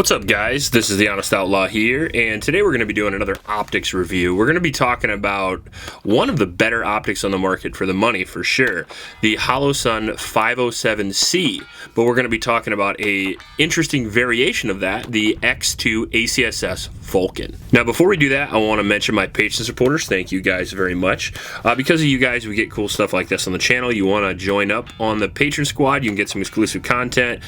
What's up, guys? This is the Honest Outlaw here, and today we're going to be doing another optics review. We're going to be talking about one of the better optics on the market for the money, for sure, the Holosun 507c, but we're going to be talking about a interesting variation of that, the X2 ACSS Vulcan. Now, before we do that, I want to mention my patron supporters. Thank you guys very much. Because of you guys, we get cool stuff like this on the channel. You want to join up on the patron squad, you can get some exclusive content,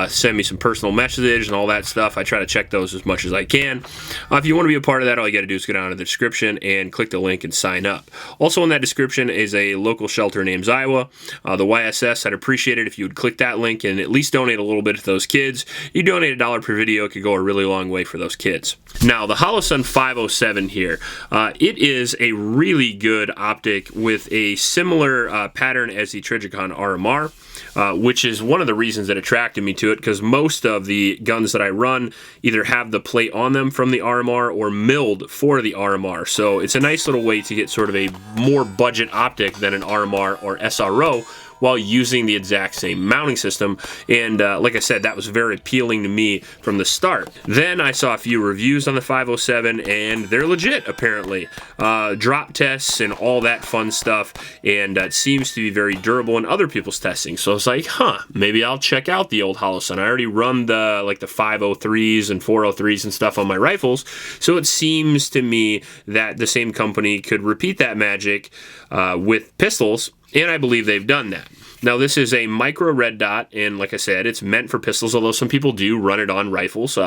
send me some personal messages and all that stuff. I try to check those as much as I can. If you want to be a part of that, all you got to do is go down to the description and click the link and sign up. Also in that description is a local shelter in Ames, Iowa. The YSS, I'd appreciate it if you would click that link and at least donate a little bit to those kids. You donate $1 per video, it could go a really long way for those kids. Now, the Holosun 507 here, it is a really good optic with a similar pattern as the Trigicon RMR. Which is one of the reasons that attracted me to it, because most of the guns that I run either have the plate on them from the RMR or milled for the RMR. So it's a nice little way to get sort of a more budget optic than an RMR or SRO while using the exact same mounting system. And like I said, that was very appealing to me from the start. Then I saw a few reviews on the 507 and they're legit, apparently. Drop tests and all that fun stuff, and it seems to be very durable in other people's testing. So I was like, maybe I'll check out the old Holosun. I already run the 503s and 403s and stuff on my rifles, so it seems to me that the same company could repeat that magic with pistols, and I believe they've done that. Now, this is a micro red dot, and like I said, it's meant for pistols, although some people do run it on rifles.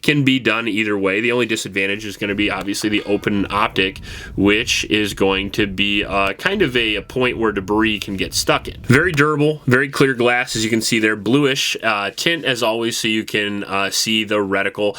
Can be done either way. The only disadvantage is going to be obviously the open optic, which is going to be kind of a point where debris can get stuck in. Very durable, very clear glass, as you can see there. Bluish tint, as always, so you can see the reticle.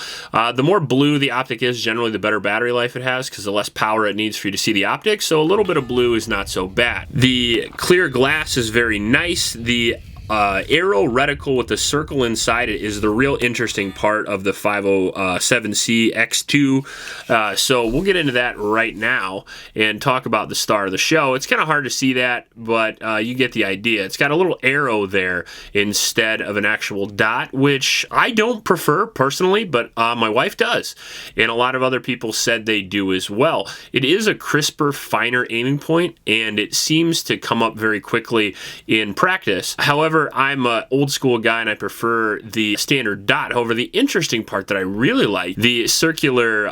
The more blue the optic is, generally the better battery life it has, because the less power it needs for you to see the optic, so a little bit of blue is not so bad. The clear glass is very nice. The arrow reticle with the circle inside it is the real interesting part of the 507c X2. So we'll get into that right now and talk about the star of the show. It's kind of hard to see that, but you get the idea. It's got a little arrow there instead of an actual dot, which I don't prefer personally, but my wife does. And a lot of other people said they do as well. It is a crisper, finer aiming point, and it seems to come up very quickly in practice. However, I'm an old school guy and I prefer the standard dot. However, the interesting part that I really like, the circular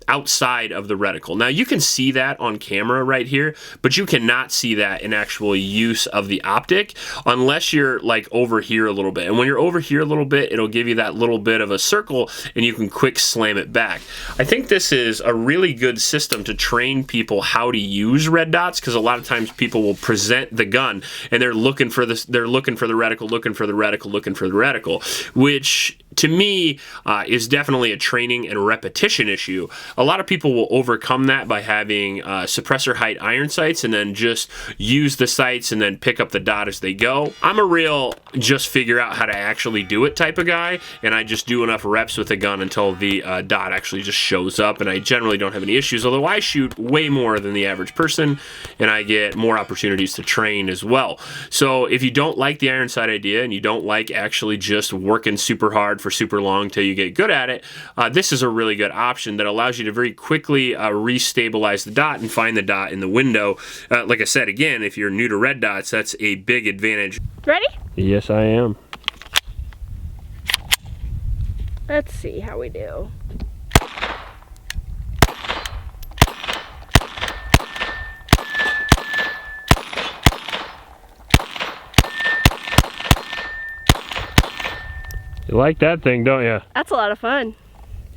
outside of the reticle. Now, you can see that on camera right here, but you cannot see that in actual use of the optic unless you're like over here a little bit. And when you're over here a little bit, it'll give you that little bit of a circle and you can quick slam it back. I think this is a really good system to train people how to use red dots, because a lot of times people will present the gun and they're looking for this, they're looking for the reticle, looking for the reticle, looking for the reticle, which to me is definitely a training and repetition issue. A lot of people will overcome that by having suppressor height iron sights and then just use the sights and then pick up the dot as they go. I'm a real just figure out how to actually do it type of guy, and I just do enough reps with the gun until the dot actually just shows up, and I generally don't have any issues, although I shoot way more than the average person and I get more opportunities to train as well. So if you don't like the iron sight idea and you don't like actually just working super hard for super long till you get good at it, this is a really good option that allows you to very quickly restabilize the dot and find the dot in the window. Like I said, again, if you're new to red dots, that's a big advantage. Ready? Yes, I am. Let's see how we do. You like that thing, don't you? That's a lot of fun.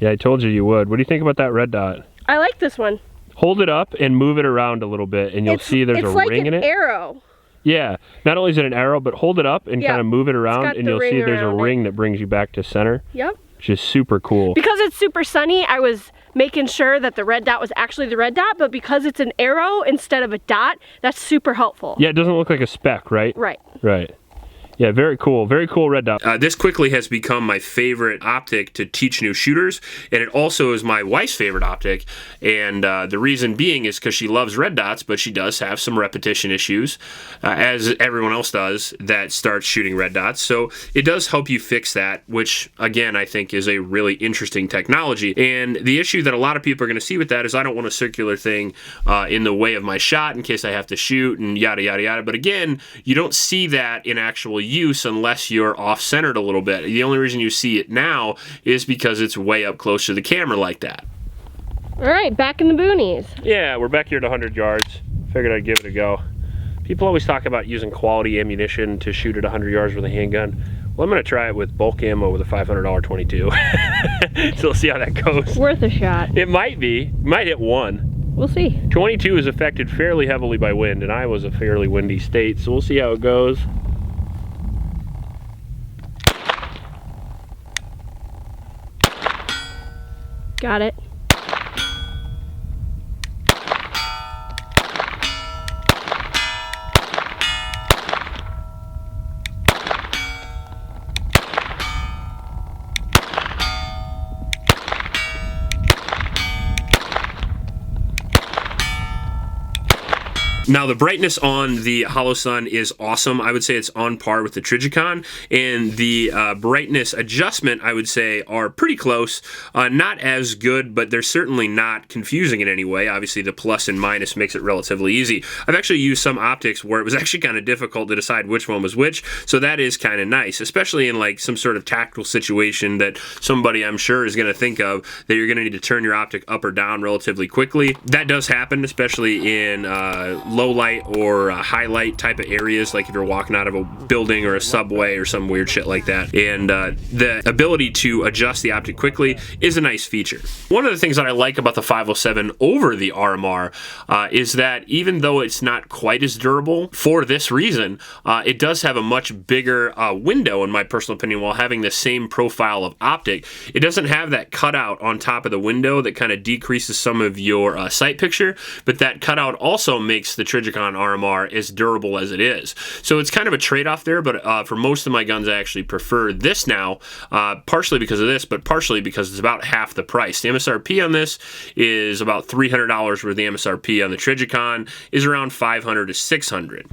Yeah, I told you you would. What do you think about that red dot? I like this one. Hold it up and move it around a little bit and you'll see there's a ring in it. It's like an arrow. Yeah, not only is it an arrow, but hold it up and kind of move it around and you'll see there's a ring that brings you back to center. Yep. Which is super cool. Because it's super sunny, I was making sure that the red dot was actually the red dot, but because it's an arrow instead of a dot, that's super helpful. Yeah, it doesn't look like a speck, right? Right. Right. Yeah, very cool red dot. This quickly has become my favorite optic to teach new shooters, and it also is my wife's favorite optic, and the reason being is because she loves red dots, but she does have some repetition issues, as everyone else does that starts shooting red dots. So it does help you fix that, which again I think is a really interesting technology. And the issue that a lot of people are going to see with that is I don't want a circular thing in the way of my shot in case I have to shoot and yada yada yada. But again, you don't see that in actual use unless you're off-centered a little bit. The only reason you see it now is because it's way up close to the camera like that. All right, back in the boonies. Yeah, we're back here at 100 yards. Figured I'd give it a go. People always talk about using quality ammunition to shoot at 100 yards with a handgun. Well, I'm gonna try it with bulk ammo with a $500 22. So we'll see how that goes. Worth a shot. It might be. Might hit one. We'll see. 22 is affected fairly heavily by wind, and Iowa's a fairly windy state, so we'll see how it goes. Got it. Now the brightness on the Holosun is awesome. I would say it's on par with the Trijicon, and the brightness adjustment I would say are pretty close. Not as good, but they're certainly not confusing in any way. Obviously the plus and minus makes it relatively easy. I've actually used some optics where it was actually kind of difficult to decide which one was which, so that is kind of nice, especially in like some sort of tactical situation that somebody I'm sure is going to think of that you're going to need to turn your optic up or down relatively quickly. That does happen, especially in low light or high light type of areas, like if you're walking out of a building or a subway or some weird shit like that. And the ability to adjust the optic quickly is a nice feature. One of the things that I like about the 507 over the RMR is that even though it's not quite as durable, for this reason, it does have a much bigger window in my personal opinion while having the same profile of optic. It doesn't have that cutout on top of the window that kind of decreases some of your sight picture, but that cutout also makes the Trijicon RMR as durable as it is. So it's kind of a trade-off there, but for most of my guns I actually prefer this now, partially because of this, but partially because it's about half the price. The MSRP on this is about $300, where the MSRP on the Trijicon is around $500 to $600.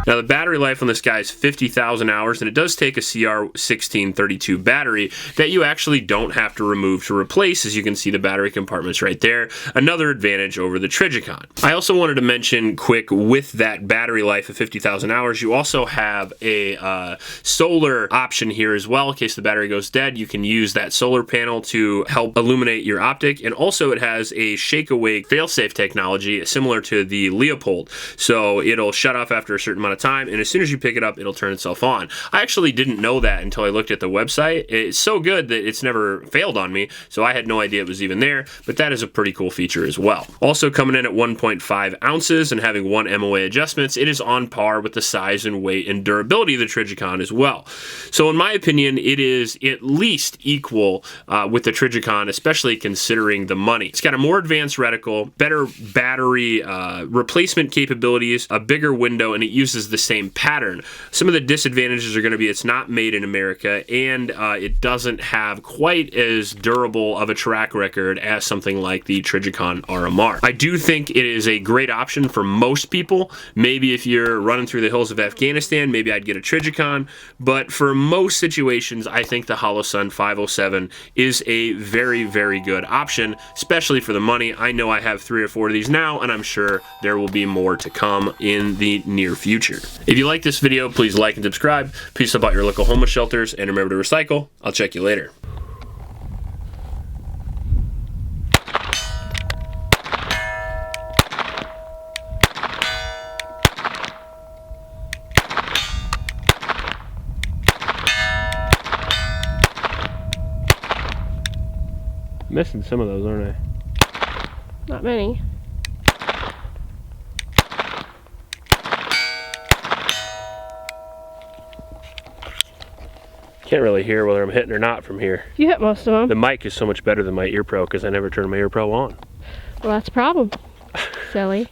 Now the battery life on this guy is 50,000 hours, and it does take a CR1632 battery that you actually don't have to remove to replace, as you can see the battery compartments right there. Another advantage over the Trijicon. I also wanted to mention quick, with that battery life of 50,000 hours, you also have a solar option here as well. In case the battery goes dead, you can use that solar panel to help illuminate your optic, and also it has a shake-awake fail-safe technology similar to the Leopold. So it'll shut off after a certain amount of time, and as soon as you pick it up, it'll turn itself on. I actually didn't know that until I looked at the website. It's so good that it's never failed on me, so I had no idea it was even there, but that is a pretty cool feature as well. Also coming in at 1.5 ounces and having 1 MOA adjustments, it is on par with the size and weight and durability of the Trijicon as well. So in my opinion, it is at least equal with the Trijicon, especially considering the money. It's got a more advanced reticle, better battery replacement capabilities, a bigger window, and it uses the same pattern. Some of the disadvantages are going to be it's not made in America, and it doesn't have quite as durable of a track record as something like the Trijicon RMR. I do think it is a great option for most people. Maybe if you're running through the hills of Afghanistan, maybe I'd get a Trijicon, but for most situations, I think the Holosun 507 is a very, very good option, especially for the money. I know I have 3 or 4 of these now, and I'm sure there will be more to come in the near future. If you like this video, please like and subscribe. Please help out your local homeless shelters, and remember to recycle. I'll check you later. Missing some of those, aren't I? Not many. Can't really hear whether I'm hitting or not from here. You hit most of them. The mic is so much better than my ear pro because I never turn my ear pro on. Well, that's a problem. Silly.